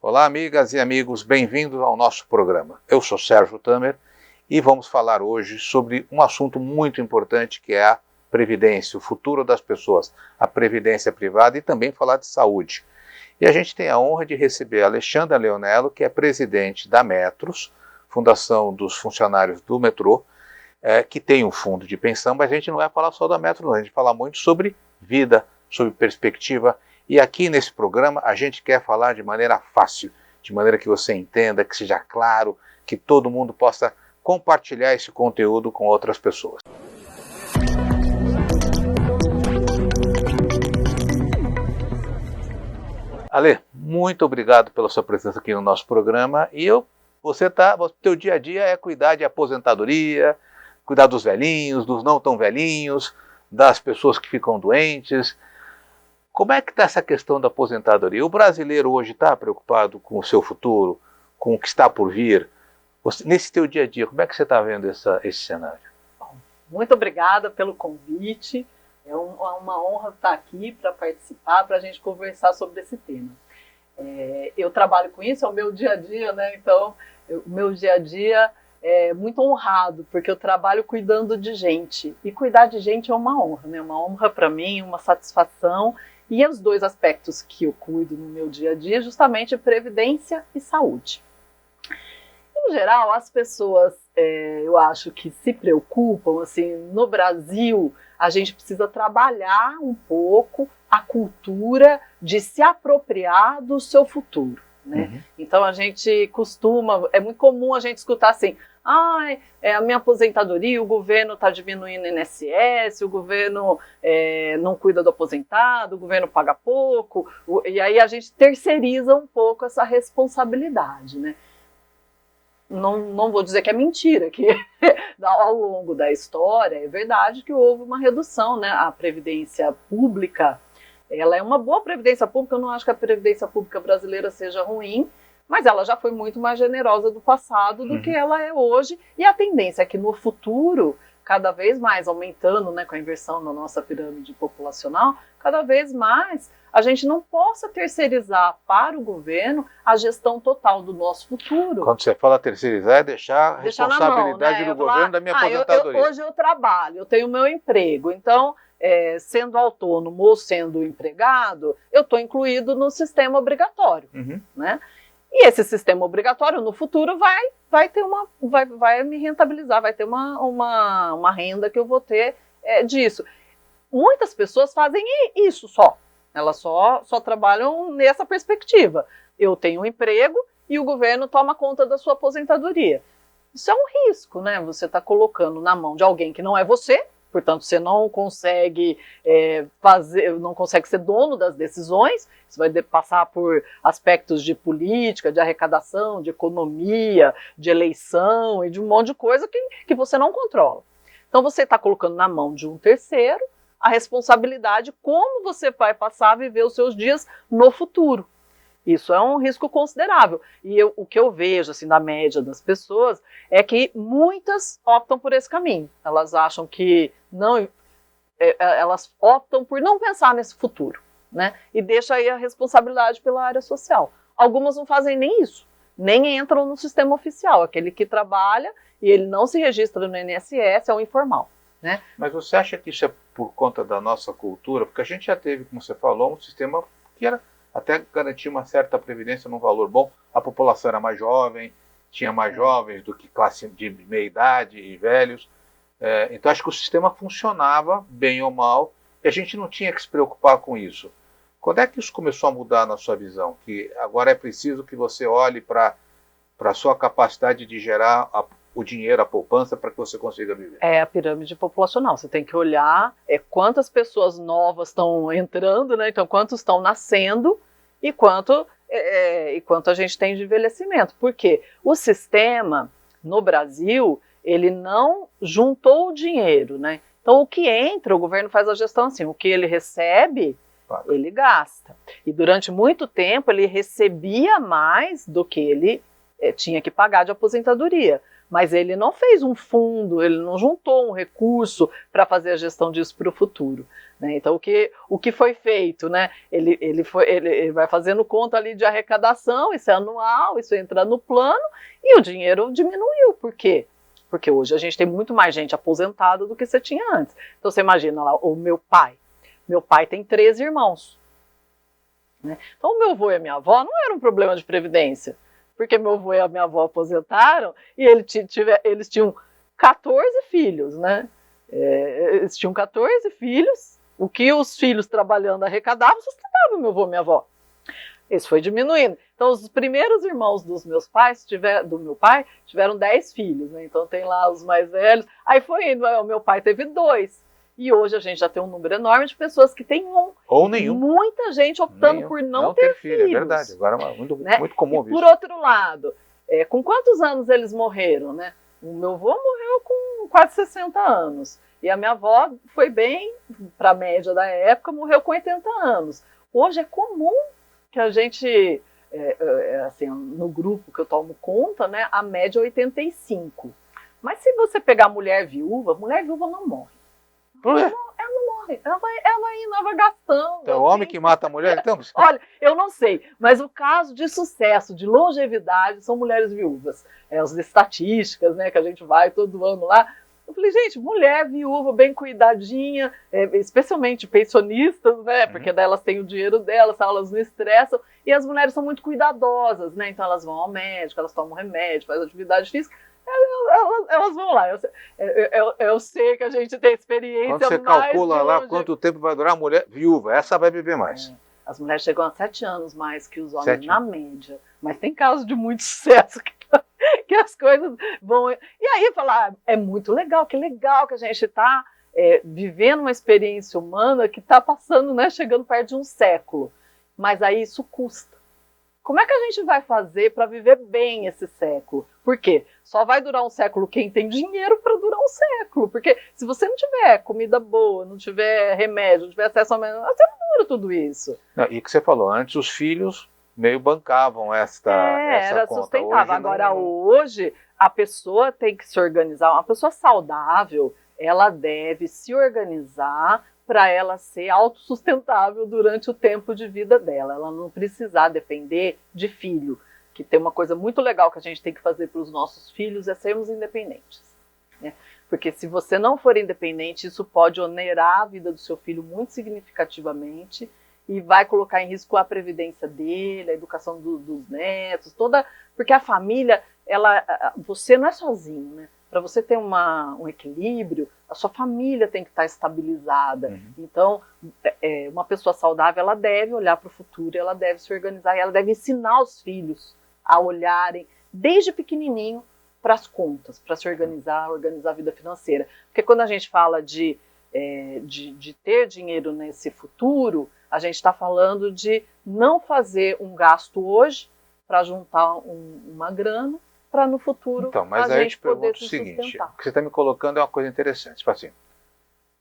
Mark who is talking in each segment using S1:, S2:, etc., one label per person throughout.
S1: Olá, amigas e amigos, bem-vindos ao nosso programa. Eu sou Sérgio Tamer e vamos falar hoje sobre um assunto muito importante que é a previdência, o futuro das pessoas, a previdência privada e também falar de saúde. E a gente tem a honra de receber a Alexandra Leonello, que é presidente da Metros, Fundação dos Funcionários do Metrô, que tem um fundo de pensão, mas a gente não vai falar só da Metro, não. A gente vai falar muito sobre vida, sobre perspectiva. E aqui nesse programa a gente quer falar de maneira fácil, de maneira que você entenda, que seja claro, que todo mundo possa compartilhar esse conteúdo com outras pessoas. Ale, muito obrigado pela sua presença aqui no nosso programa. E teu dia a dia é cuidar de aposentadoria, cuidar dos velhinhos, dos não tão velhinhos, das pessoas que ficam doentes. Como é que está essa questão da aposentadoria? O brasileiro hoje está preocupado com o seu futuro, com o que está por vir? Nesse teu dia a dia, como é que você está vendo esse cenário?
S2: Muito obrigada pelo convite. É uma honra estar aqui para participar, para a gente conversar sobre esse tema. Eu trabalho com isso, é o meu dia a dia, né? Então, o meu dia a dia é muito honrado, porque eu trabalho cuidando de gente. E cuidar de gente é uma honra, né? Uma honra para mim, uma satisfação. E os dois aspectos que eu cuido no meu dia a dia, justamente previdência e saúde. Em geral, as pessoas, eu acho que se preocupam, assim, no Brasil, a gente precisa trabalhar um pouco a cultura de se apropriar do seu futuro, né? Uhum. Então a gente costuma, é muito comum a gente escutar assim, a minha aposentadoria, o governo está diminuindo o INSS, o governo não cuida do aposentado, o governo paga pouco, e aí a gente terceiriza um pouco essa responsabilidade, né? Não vou dizer que é mentira, que ao longo da história é verdade que houve uma redução, né? A previdência pública, ela é uma boa previdência pública, eu não acho que a previdência pública brasileira seja ruim, mas ela já foi muito mais generosa do passado do que ela é hoje, e a tendência é que no futuro, cada vez mais aumentando, né, com a inversão na nossa pirâmide populacional, cada vez mais a gente não possa terceirizar para o governo a gestão total do nosso futuro.
S1: Quando você fala terceirizar, é deixar a responsabilidade do governo da minha aposentadoria.
S2: Hoje eu trabalho, eu tenho meu emprego, então, sendo autônomo ou sendo empregado, eu estou incluído no sistema obrigatório, né? E esse sistema obrigatório, no futuro, vai me rentabilizar, vai ter uma renda que eu vou ter disso. Muitas pessoas fazem isso só. Elas só trabalham nessa perspectiva. Eu tenho um emprego e o governo toma conta da sua aposentadoria. Isso é um risco, né? Você está colocando na mão de alguém que não é você, portanto, você não consegue não consegue ser dono das decisões, você vai passar por aspectos de política, de arrecadação, de economia, de eleição e de um monte de coisa que você não controla. Então, você está colocando na mão de um terceiro a responsabilidade como você vai passar a viver os seus dias no futuro. Isso é um risco considerável. E o que eu vejo, assim, na média das pessoas, é que muitas optam por esse caminho. Elas acham que não... elas optam por não pensar nesse futuro, né? E deixam aí a responsabilidade pela área social. Algumas não fazem nem isso, nem entram no sistema oficial. Aquele que trabalha e ele não se registra no INSS é um informal, né?
S1: Mas você acha que isso é por conta da nossa cultura? Porque a gente já teve, como você falou, um sistema que era até garantir uma certa previdência num valor bom. A população era mais jovem, tinha mais jovens do que classe de meia idade e velhos. Então acho que o sistema funcionava bem ou mal e a gente não tinha que se preocupar com isso. Quando é que isso começou a mudar na sua visão? Que agora é preciso que você olhe para a sua capacidade de gerar o dinheiro, a poupança, para que você consiga viver.
S2: É a pirâmide populacional. Você tem que olhar quantas pessoas novas estão entrando, né? Então, quantos estão nascendo e quanto a gente tem de envelhecimento. Porque o sistema, no Brasil, ele não juntou o dinheiro, né? Então, o que entra, o governo faz a gestão assim, o que ele recebe, ele gasta. E durante muito tempo, ele recebia mais do que ele tinha que pagar de aposentadoria. Mas ele não fez um fundo, ele não juntou um recurso para fazer a gestão disso para o futuro. né? Então, o que foi feito, né? Ele vai fazendo conta ali de arrecadação, isso é anual, isso entra no plano, e o dinheiro diminuiu. Por quê? Porque hoje a gente tem muito mais gente aposentada do que você tinha antes. Então, você imagina lá, o meu pai. Meu pai tem 13 irmãos. Né? Então, o meu avô e a minha avó não era um problema de previdência, porque meu avô e a minha avó aposentaram e eles tinham 14 filhos, né? Eles tinham 14 filhos, o que os filhos trabalhando arrecadavam, sustentavam meu avô e minha avó. Isso foi diminuindo. Então, os primeiros irmãos dos meus pais, do meu pai, tiveram 10 filhos, né? Então tem lá os mais velhos. Aí foi indo, o meu pai teve 2. E hoje a gente já tem um número enorme de pessoas que têm um.
S1: Ou nenhum.
S2: Muita gente optando por não ter filhos.
S1: É verdade, agora é muito comum
S2: isso. Por outro lado, com quantos anos eles morreram, né? O meu avô morreu com quase 60 anos. E a minha avó foi bem, para a média da época, morreu com 80 anos. Hoje é comum que a gente, assim, no grupo que eu tomo conta, né, a média é 85. Mas se você pegar mulher viúva não morre. Ela não morre, ela vai gastando.
S1: Então, o homem que mata a mulher, então...
S2: Olha, eu não sei, mas o caso de sucesso, de longevidade, são mulheres viúvas. As estatísticas, né, que a gente vai todo ano lá. Eu falei, gente, mulher viúva, bem cuidadinha, especialmente pensionistas, né, porque daí elas têm o dinheiro delas, elas não estressam, e as mulheres são muito cuidadosas, né, então elas vão ao médico, elas tomam remédio, fazem atividade física, elas vão lá. Eu sei que a gente tem experiência.
S1: Quando você calcula lá quanto tempo vai durar a mulher viúva, essa vai viver mais.
S2: As mulheres chegam a 7 anos mais que os homens na média. Mas tem casos de muito sucesso que as coisas vão... E aí falar, é muito legal, que legal que a gente está vivendo uma experiência humana que está passando, né, chegando perto de um século. Mas aí isso custa. Como é que a gente vai fazer para viver bem esse século? Por quê? Só vai durar um século quem tem dinheiro para durar um século. Porque se você não tiver comida boa, não tiver remédio, não tiver acesso ao menor, você não dura tudo isso.
S1: E que você falou, antes os filhos meio bancavam essa
S2: era
S1: conta.
S2: Sustentável. Agora hoje a pessoa tem que se organizar. Uma pessoa saudável, ela deve se organizar para ela ser autossustentável durante o tempo de vida dela. Ela não precisar depender de filho. Que tem uma coisa muito legal que a gente tem que fazer para os nossos filhos é sermos independentes. Né? Porque se você não for independente, isso pode onerar a vida do seu filho muito significativamente e vai colocar em risco a previdência dele, a educação dos netos, porque a família, você não é sozinho, né? Para você ter um equilíbrio, a sua família tem que estar estabilizada. Uhum. Então, uma pessoa saudável, ela deve olhar para o futuro, ela deve se organizar, e ela deve ensinar os filhos a olharem desde pequenininho para as contas, para se organizar a vida financeira. Porque quando a gente fala de ter dinheiro nesse futuro, a gente está falando de não fazer um gasto hoje para juntar uma grana, para no futuro
S1: então, mas
S2: a
S1: aí
S2: gente
S1: eu te pergunto
S2: poder
S1: o seguinte,
S2: sustentar.
S1: O que você está me colocando é uma coisa interessante. Tipo assim,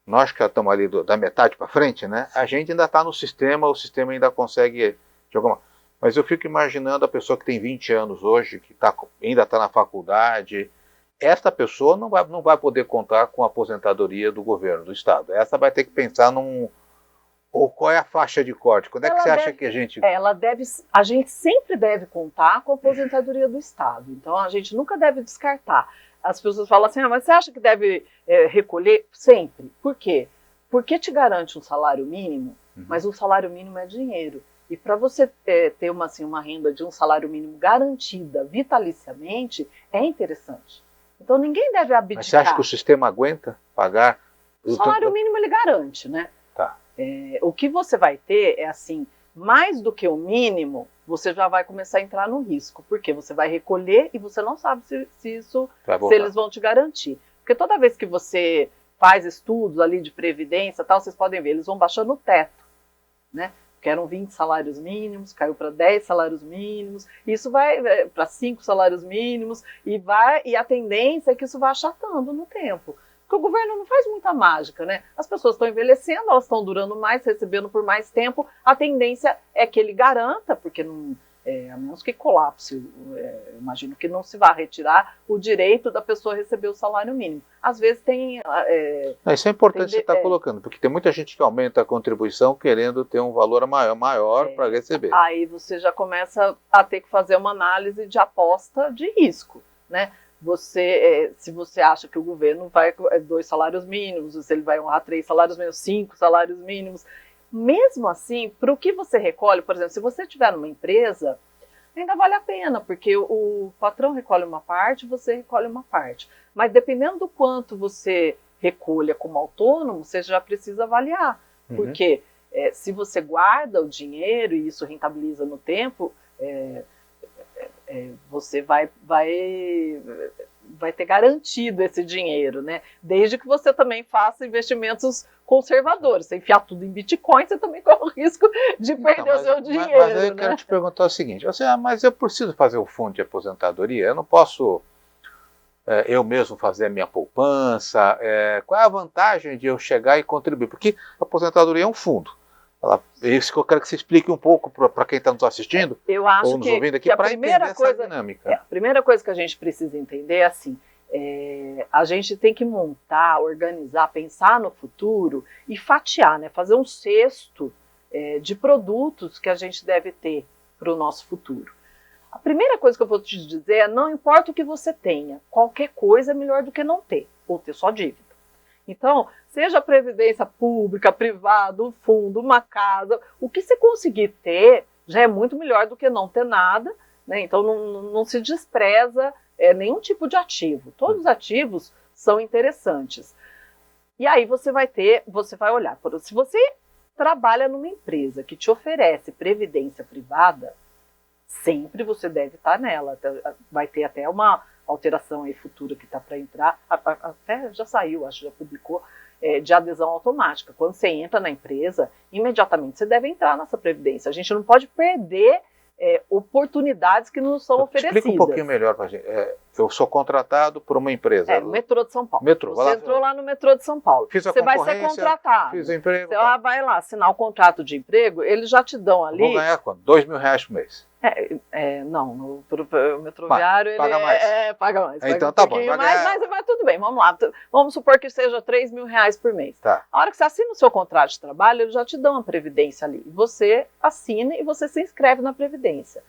S1: nós que estamos ali da metade para frente, né? A gente ainda está no sistema, o sistema ainda consegue de alguma. Mas eu fico imaginando a pessoa que tem 20 anos hoje, que ainda está na faculdade. Essa pessoa não vai poder contar com a aposentadoria do governo, do Estado. Essa vai ter que pensar ou qual é a faixa de corte? Quando é que você acha que a gente...
S2: A gente sempre deve contar com a aposentadoria do Estado. Então, a gente nunca deve descartar. As pessoas falam assim, mas você acha que deve recolher? Sempre. Por quê? Porque te garante um salário mínimo, mas um salário mínimo é dinheiro. E para você ter uma renda de um salário mínimo garantida vitaliciamente, é interessante. Então, ninguém deve abdicar.
S1: Mas você acha que o sistema aguenta pagar?
S2: O salário mínimo ele garante, né?
S1: Tá.
S2: O que você vai ter é assim, mais do que o mínimo, você já vai começar a entrar no risco, porque você vai recolher e você não sabe se eles vão te garantir. Porque toda vez que você faz estudos ali de previdência, tal, vocês podem ver, eles vão baixando o teto, né? Que eram 20 salários mínimos, caiu para 10 salários mínimos, isso vai para 5 salários mínimos, e a tendência é que isso vá achatando no tempo. Porque o governo não faz muita mágica, né? As pessoas estão envelhecendo, elas estão durando mais, recebendo por mais tempo. A tendência é que ele garanta, porque não, a menos que colapse, imagino que não se vá retirar o direito da pessoa receber o salário mínimo. Às vezes tem...
S1: Isso é importante você estar colocando, porque tem muita gente que aumenta a contribuição querendo ter um valor maior para receber.
S2: Aí você já começa a ter que fazer uma análise de aposta de risco, né? Se você acha que o governo vai 2 salários mínimos, se ele vai honrar 3 salários mínimos, 5 salários mínimos, mesmo assim, para o que você recolhe, por exemplo, se você estiver numa empresa, ainda vale a pena, porque o patrão recolhe uma parte, você recolhe uma parte. Mas dependendo do quanto você recolha como autônomo, você já precisa avaliar. Porque se você guarda o dinheiro e isso rentabiliza no tempo, você vai ter garantido esse dinheiro, né? Desde que você também faça investimentos conservadores. Você enfiar tudo em Bitcoin, você também corre o risco de perder o seu dinheiro.
S1: Mas aí eu quero te perguntar o seguinte, mas eu preciso fazer o fundo de aposentadoria? Eu não posso eu mesmo fazer a minha poupança? Qual é a vantagem de eu chegar e contribuir? Porque a aposentadoria é um fundo. É isso que eu quero que você explique um pouco para quem está nos assistindo,
S2: eu acho
S1: ou nos ouvindo aqui, para entender essa dinâmica.
S2: A primeira coisa que a gente precisa entender é assim, a gente tem que montar, organizar, pensar no futuro e fatiar, né? Fazer um cesto de produtos que a gente deve ter para o nosso futuro. A primeira coisa que eu vou te dizer é, não importa o que você tenha, qualquer coisa é melhor do que não ter, ou ter só dívida. Então, seja previdência pública, privada, um fundo, uma casa, o que você conseguir ter já é muito melhor do que não ter nada, né? Então não se despreza nenhum tipo de ativo. Todos os ativos são interessantes. E aí você vai olhar. Se você trabalha numa empresa que te oferece previdência privada, sempre você deve estar nela. Vai ter até uma alteração aí futura que está para entrar, até já saiu, acho que já publicou, de adesão automática. Quando você entra na empresa, imediatamente você deve entrar nessa previdência. A gente não pode perder oportunidades que nos são oferecidas.
S1: Explica um pouquinho melhor para a gente. Eu sou contratado por uma empresa.
S2: Metrô de São Paulo.
S1: Metrô,
S2: você entrou lá no Metrô de São Paulo.
S1: Você
S2: vai ser contratado.
S1: Fiz o emprego.
S2: Você vai lá assinar o contrato de emprego, eles já te dão ali...
S1: Vou ganhar quanto? R$2.000 por mês.
S2: Não, o metroviário
S1: paga mais.
S2: Paga mais.
S1: Então tá bom.
S2: Mas tudo bem, vamos lá. Vamos supor que seja R$3.000 por mês.
S1: Tá.
S2: A hora que você assina o seu contrato de trabalho, eles já te dão a previdência ali. Você assina e você se inscreve na previdência.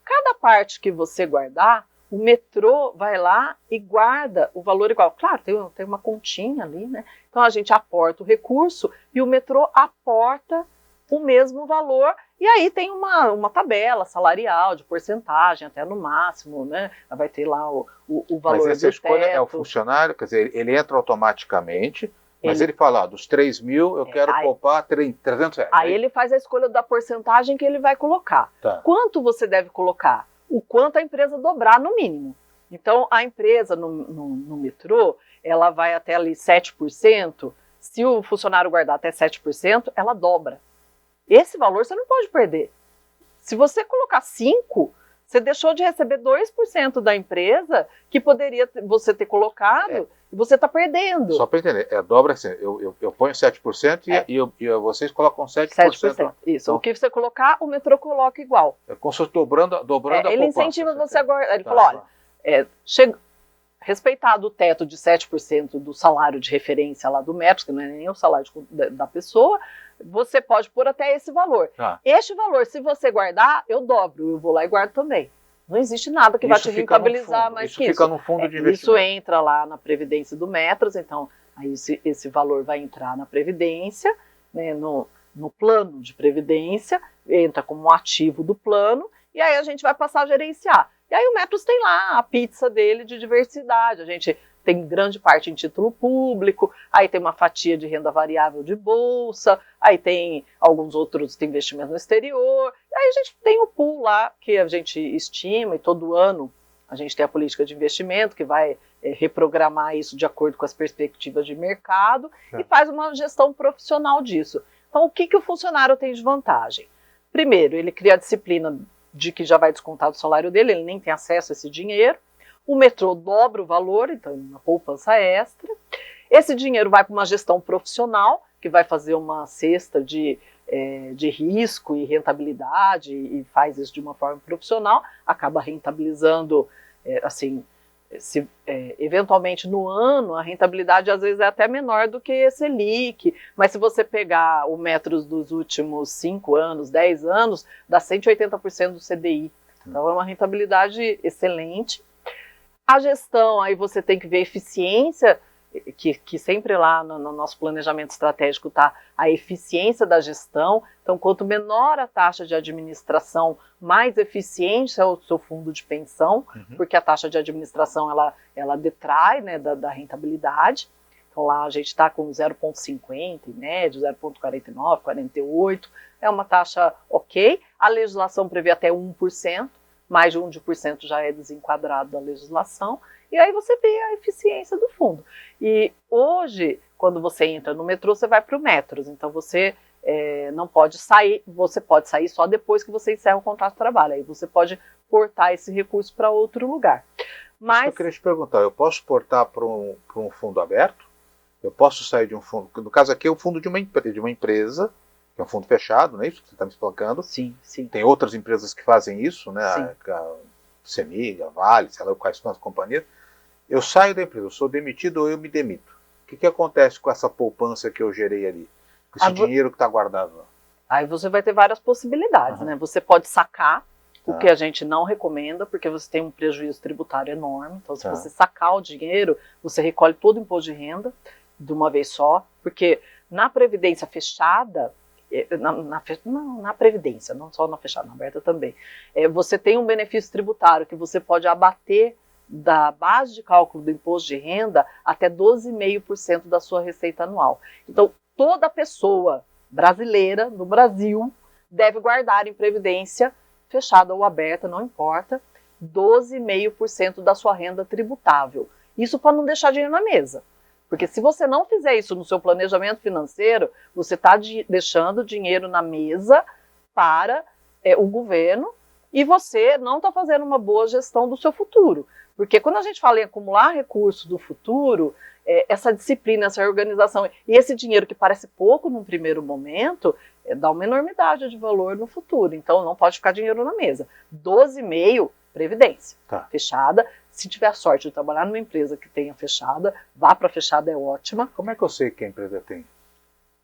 S2: Cada parte que você guardar, o metrô vai lá e guarda o valor igual. Claro, tem uma continha ali, né? Então a gente aporta o recurso e o metrô aporta o mesmo valor. E aí tem uma tabela salarial de porcentagem, até no máximo, né? Vai ter lá o valor do teto.
S1: Mas essa escolha é o funcionário, quer dizer, ele entra automaticamente, mas ele fala, dos 3.000 eu quero poupar R$300.
S2: Aí ele faz a escolha da porcentagem que ele vai colocar.
S1: Tá.
S2: Quanto você deve colocar? O quanto a empresa dobrar, no mínimo. Então, a empresa no metrô, ela vai até ali 7%. Se o funcionário guardar até 7%, ela dobra. Esse valor você não pode perder. Se você colocar 5%, você deixou de receber 2% da empresa que poderia você ter colocado e você está perdendo.
S1: Só para entender, dobra assim, eu ponho 7% e vocês colocam 7%.
S2: 7%. Isso, então, o que você colocar, o metrô coloca igual.
S1: É como se fosse dobrando a poupança.
S2: Ele incentiva você a guardar. Ele falou, olha, respeitado o teto de 7% do salário de referência lá do metro, que não é nem o salário da pessoa, você pode pôr até esse valor. Este valor, se você guardar, eu dobro, eu vou lá e guardo também. Não existe nada que vai te rentabilizar mais que isso.
S1: Isso fica no fundo de investimento.
S2: Isso entra lá na Previdência do Metros, então aí esse valor vai entrar na Previdência, né, no plano de Previdência, entra como um ativo do plano, e aí a gente vai passar a gerenciar. E aí o Metros tem lá a pizza dele de diversidade, a gente tem grande parte em título público, aí tem uma fatia de renda variável de bolsa, aí tem alguns outros tem investimento no exterior, aí a gente tem o pool lá que a gente estima e todo ano a gente tem a política de investimento que vai reprogramar isso de acordo com as perspectivas de mercado e faz uma gestão profissional disso. Então o que o funcionário tem de vantagem? Primeiro, ele cria a disciplina de que já vai descontar do salário dele, ele nem tem acesso a esse dinheiro. O metrô dobra o valor, então uma poupança extra. Esse dinheiro vai para uma gestão profissional, que vai fazer uma cesta de de risco e rentabilidade e faz isso de uma forma profissional, acaba rentabilizando, assim, eventualmente no ano, a rentabilidade às vezes é até menor do que esse Selic, mas se você pegar o Metros dos últimos 5 anos, 10 anos, dá 180% do CDI. Então é uma rentabilidade excelente. A gestão, aí você tem que ver a eficiência, que sempre lá no nosso planejamento estratégico está a eficiência da gestão. Então, quanto menor a taxa de administração, mais eficiente é o seu fundo de pensão, porque a taxa de administração ela detrai, né, da rentabilidade. Então, lá a gente está com 0,50 em média, 0,49, 48, é uma taxa ok. A legislação prevê até 1%, mais de 1% já é desenquadrado da legislação. E aí você vê a eficiência do fundo. E hoje, quando você entra no metrô, você vai para o Metros. Então você não pode sair, você pode sair só depois que você encerra o contrato de trabalho. Aí você pode portar esse recurso para outro lugar. Mas
S1: eu queria te perguntar, eu posso portar para um fundo aberto? Eu posso sair de um fundo, no caso aqui é o fundo de uma empresa, que é um fundo fechado, não é isso que você está me explicando?
S2: Sim, sim.
S1: Tem outras empresas que fazem isso, né?
S2: Sim.
S1: A CEMIG, a Vale, sei lá quais são as companhias. Eu saio da empresa, eu sou demitido ou eu me demito. O que acontece com essa poupança que eu gerei ali? Com esse dinheiro que está guardado lá?
S2: Aí você vai ter várias possibilidades, né? Você pode sacar, o que a gente não recomenda, porque você tem um prejuízo tributário enorme. Então, se você sacar o dinheiro, você recolhe todo o imposto de renda de uma vez só, porque na previdência fechada, na previdência, não só na fechada, na aberta também, você tem um benefício tributário que você pode abater da base de cálculo do imposto de renda até 12,5% da sua receita anual. Então, toda pessoa brasileira no Brasil deve guardar em previdência fechada ou aberta, não importa, 12,5% da sua renda tributável. Isso para não deixar dinheiro na mesa. Porque se você não fizer isso no seu planejamento financeiro, você está deixando dinheiro na mesa para o governo e você não está fazendo uma boa gestão do seu futuro. Porque quando a gente fala em acumular recursos do futuro, essa disciplina, essa organização e esse dinheiro que parece pouco num primeiro momento, dá uma enormidade de valor no futuro. Então não pode ficar dinheiro na mesa. 12,5%, previdência. Fechada. Se tiver a sorte de trabalhar numa empresa que tenha fechada, vá para a fechada, é ótima.
S1: Como é que eu sei que a empresa tem?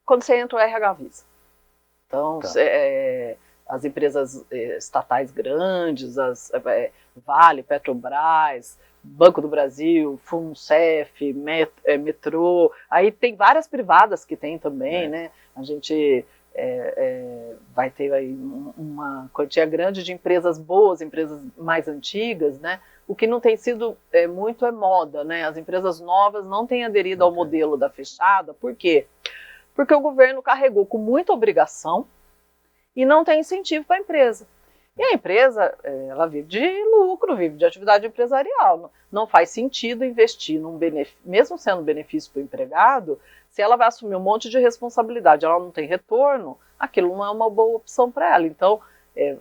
S2: Quando você entra, o RH avisa. Então, as empresas estatais grandes, Vale, Petrobras, Banco do Brasil, FUNCEF, Metrô, aí tem várias privadas que tem também, né? A gente vai ter aí uma quantia grande de empresas boas, empresas mais antigas, né? O que não tem sido muito moda, né? As empresas novas não têm aderido ao modelo da fechada. Por quê? Porque o governo carregou com muita obrigação e não tem incentivo para a empresa. E a empresa, ela vive de lucro, vive de atividade empresarial. Não faz sentido investir num benefício, mesmo sendo benefício para o empregado, se ela vai assumir um monte de responsabilidade, ela não tem retorno, aquilo não é uma boa opção para ela. Então,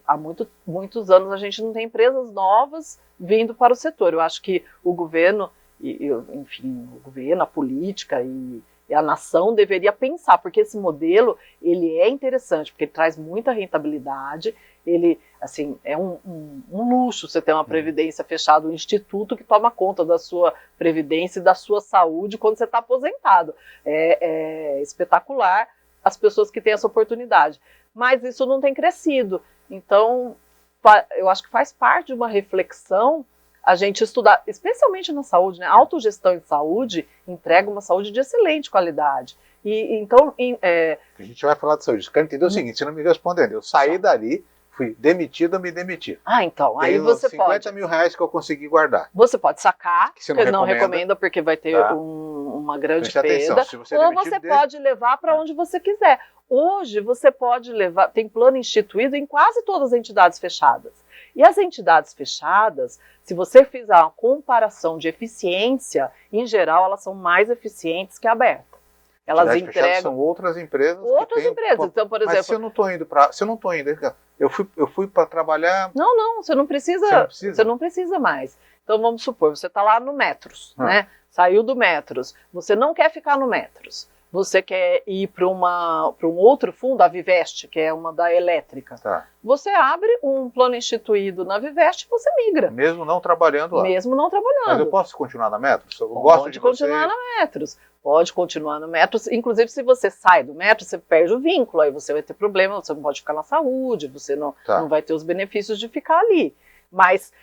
S2: há muitos anos a gente não tem empresas novas vindo para o setor. Eu acho que o governo, enfim, o governo, a política e a nação deveria pensar, porque esse modelo ele é interessante, porque ele traz muita rentabilidade, ele assim, é um luxo você ter uma previdência fechada, um instituto que toma conta da sua previdência e da sua saúde quando você está aposentado. É espetacular as pessoas que têm essa oportunidade. Mas isso não tem crescido. Então, eu acho que faz parte de uma reflexão a gente estudar, especialmente na saúde, né? A autogestão em saúde entrega uma saúde de excelente qualidade. Então,
S1: a gente vai falar de saúde. Eu quero entender o seguinte, você não me respondendo. Eu saí dali, fui demitido, me demiti.
S2: Então, aí você pode...
S1: 50 mil reais que eu consegui guardar.
S2: Você pode sacar,
S1: que você
S2: não recomenda porque vai ter uma grande perda. Ou você pode levar para onde você quiser. Hoje você pode levar, tem plano instituído em quase todas as entidades fechadas. E as entidades fechadas, se você fizer uma comparação de eficiência, em geral elas são mais eficientes que a aberta. Elas entregam...
S1: São outras empresas.
S2: Então, por exemplo...
S1: Mas se eu não estou indo, eu fui para trabalhar...
S2: Não, você não precisa. Você não precisa mais. Então vamos supor, você está lá no Metros, né? Saiu do Metros, você não quer ficar no Metros. você quer ir para um outro fundo, a Vivest, que é uma da elétrica.
S1: Tá.
S2: Você abre um plano instituído na Vivest e você migra.
S1: Mesmo não trabalhando lá.
S2: Mesmo não trabalhando.
S1: Mas eu posso continuar na Metros? Eu gosto de
S2: continuar na Metros. Pode continuar no Metros. Inclusive, se você sai do Metros, você perde o vínculo. Aí você vai ter problema, você não pode ficar na saúde, você não vai ter os benefícios de ficar ali. Mas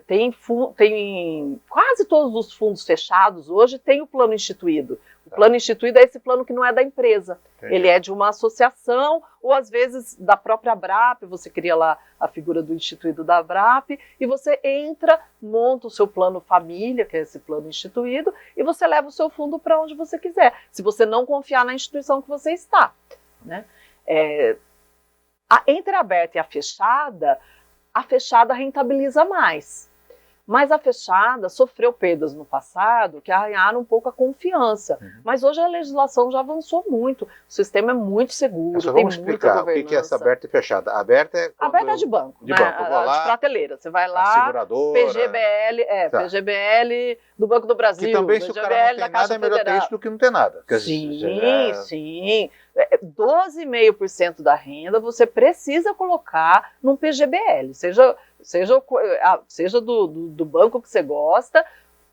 S2: tem quase todos os fundos fechados hoje tem o plano instituído. O plano instituído é esse plano que não é da empresa. Entendi. Ele é de uma associação, ou às vezes da própria Abrap, você cria lá a figura do instituído da Abrap, e você entra, monta o seu plano família, que é esse plano instituído, e você leva o seu fundo para onde você quiser, se você não confiar na instituição que você está. Né? Entre a aberta e a fechada rentabiliza mais. Mas a fechada sofreu perdas no passado que arranharam um pouco a confiança. Mas hoje a legislação já avançou muito. O sistema é muito seguro, tem
S1: vamos
S2: muita
S1: explicar
S2: governança.
S1: o que é essa aberta e fechada. Aberta é
S2: de banco.
S1: De banco. Eu vou lá,
S2: de prateleira. Você vai lá,
S1: seguradora,
S2: PGBL do Banco do Brasil.
S1: Que também, se o cara não tem nada, é melhor ter isso do que não ter nada.
S2: Sim. 12,5% da renda você precisa colocar num PGBL, seja do banco que você gosta.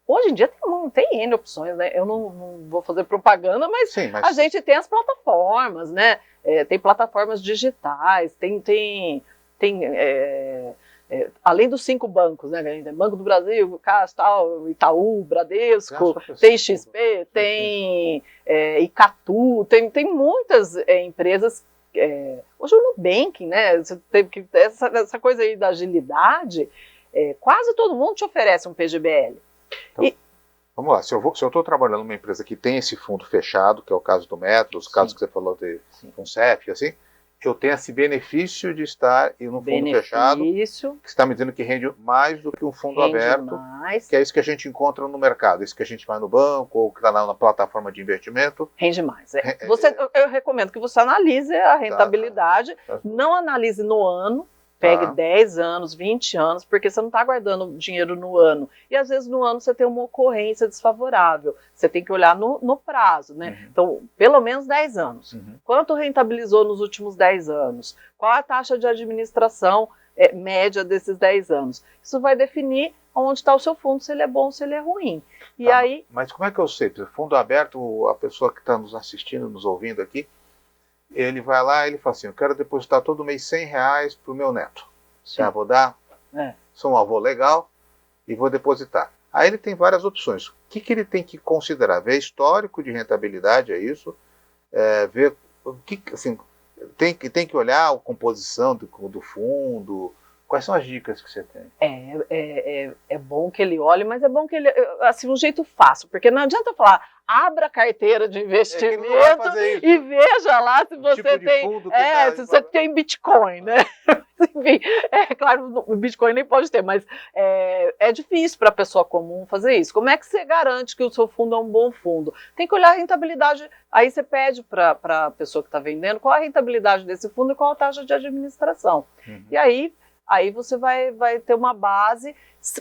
S2: Hoje em dia tem N opções, né? Eu não vou fazer propaganda, mas a gente tem as plataformas, né? Tem plataformas digitais, além dos 5 bancos, né? Tem Banco do Brasil, Caixa, Itaú, Bradesco, tem XP, tem Icatu, tem muitas empresas. Hoje o Nubank, né? Você teve que essa coisa aí da agilidade, quase todo mundo te oferece um PGBL.
S1: Então, vamos lá, se eu estou trabalhando numa empresa que tem esse fundo fechado, que é o caso do Metro, os casos que você falou de FUNCEF, assim, eu tenho esse benefício de estar em um fundo fechado, que está me dizendo que rende mais do que um fundo aberto, que é isso que a gente encontra no mercado, isso que a gente vai no banco ou que está na plataforma de investimento.
S2: Rende mais. Eu recomendo que você analise a rentabilidade, não analise no ano, pegue 10 anos, 20 anos, porque você não está guardando dinheiro no ano. E às vezes no ano você tem uma ocorrência desfavorável. Você tem que olhar no prazo, né? Então, pelo menos 10 anos. Quanto rentabilizou nos últimos 10 anos? Qual a taxa de administração média desses 10 anos? Isso vai definir onde está o seu fundo, se ele é bom, se ele é ruim. E aí... Mas
S1: como é que eu sei? Fundo aberto, a pessoa que está nos assistindo, nos ouvindo aqui, ele vai lá e ele fala assim, eu quero depositar todo mês R$100 para o meu neto. Já vou dar, sou um avô legal e vou depositar. Aí ele tem várias opções. O que ele tem que considerar? Ver histórico de rentabilidade, é isso? Ver o que, assim, tem que olhar a composição do fundo. Quais são as dicas que você tem?
S2: É bom que ele olhe, mas é bom que ele, assim, um jeito fácil, porque não adianta falar, abra a carteira de investimento e veja lá se você
S1: tipo
S2: tem, se você tem Bitcoin, né? Enfim, claro, o Bitcoin nem pode ter, mas é difícil para a pessoa comum fazer isso. Como é que você garante que o seu fundo é um bom fundo? Tem que olhar a rentabilidade, aí você pede para a pessoa que está vendendo qual a rentabilidade desse fundo e qual a taxa de administração. E aí você vai ter uma base,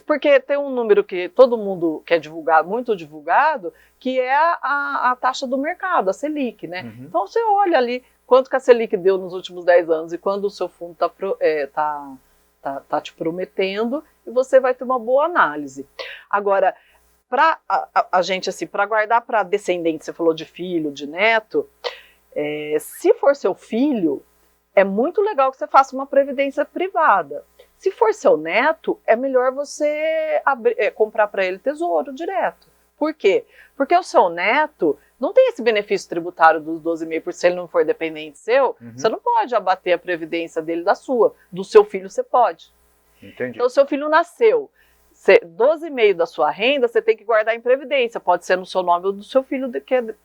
S2: porque tem um número que todo mundo quer divulgar, muito divulgado, que é a taxa do mercado, a Selic, né? Então você olha ali quanto que a Selic deu nos últimos 10 anos e quando o seu fundo tá te prometendo, e você vai ter uma boa análise. Agora, para a gente, assim, para guardar para descendente, você falou de filho, de neto, se for seu filho, é muito legal que você faça uma previdência privada. Se for seu neto, é melhor você comprar para ele tesouro direto. Por quê? Porque o seu neto não tem esse benefício tributário dos 12,5%, se ele não for dependente seu, você não pode abater a previdência dele da sua. Do seu filho você pode.
S1: Entendi.
S2: Então, o seu filho nasceu, 12,5% da sua renda você tem que guardar em previdência. Pode ser no seu nome ou do seu filho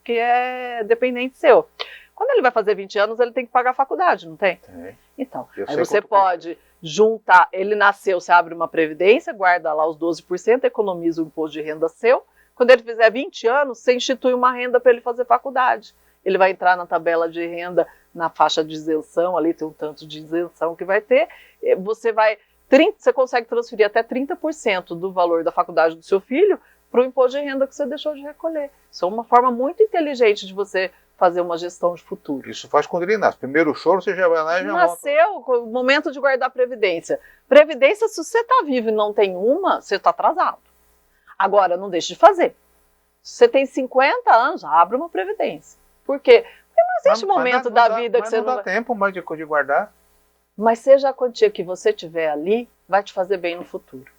S2: que é dependente seu. Quando ele vai fazer 20 anos, ele tem que pagar a faculdade, não tem?
S1: Tem.
S2: Então, aí você pode juntar, ele nasceu, você abre uma previdência, guarda lá os 12%, economiza o imposto de renda seu. Quando ele fizer 20 anos, você institui uma renda para ele fazer faculdade. Ele vai entrar na tabela de renda, na faixa de isenção, ali tem um tanto de isenção que vai ter. Você consegue transferir até 30% do valor da faculdade do seu filho para o imposto de renda que você deixou de recolher. Isso é uma forma muito inteligente de você fazer uma gestão de futuro.
S1: Isso faz quando ele nasce. Primeiro o choro, você já vai lá e já
S2: Nasceu, o momento de guardar previdência. Previdência, se você está vivo e não tem uma, você está atrasado. Agora, não deixe de fazer. Se você tem 50 anos, abre uma previdência. Por quê? Porque não existe momento da vida que você
S1: não dá tempo mais de guardar.
S2: Mas seja a quantia que você tiver ali, vai te fazer bem no futuro.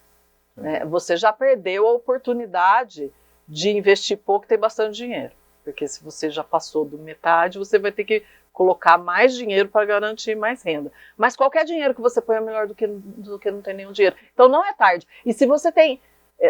S2: Né? Você já perdeu a oportunidade de investir pouco e ter bastante dinheiro. Porque se você já passou do metade, você vai ter que colocar mais dinheiro para garantir mais renda. Mas qualquer dinheiro que você põe é melhor do que não ter nenhum dinheiro. Então não é tarde. E se você tem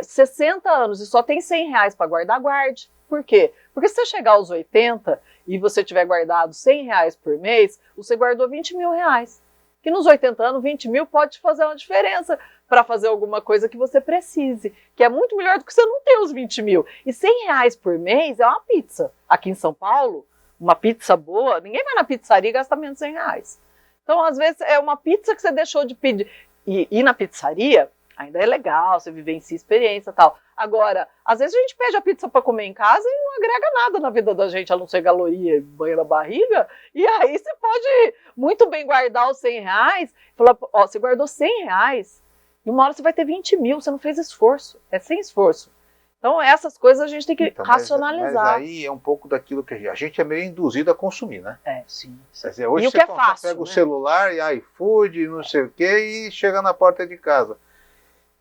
S2: 60 anos e só tem R$100 para guardar, guarde. Por quê? Porque se você chegar aos 80 e você tiver guardado R$100 por mês, você guardou R$20.000. Que nos 80 anos, 20 mil pode te fazer uma diferença para fazer alguma coisa que você precise, que é muito melhor do que você não ter os 20 mil. E R$100 por mês é uma pizza. Aqui em São Paulo, uma pizza boa, ninguém vai na pizzaria e gasta menos de R$100. Então, às vezes, é uma pizza que você deixou de pedir. E ir na pizzaria ainda é legal, você vivencia experiência e tal. Agora, às vezes a gente pede a pizza para comer em casa e não agrega nada na vida da gente, a não ser caloria e banho na barriga. E aí você pode muito bem guardar os R$100 e falar, ó, você guardou R$100 e uma hora você vai ter 20 mil, você não fez esforço, é sem esforço. Então essas coisas a gente tem que racionalizar.
S1: Mas aí é um pouco daquilo que a gente é meio induzido a consumir, né?
S2: É, sim.
S1: Quer dizer, hoje
S2: e o que é fácil,
S1: pega o celular e iFood, não sei o quê, e chega na porta de casa.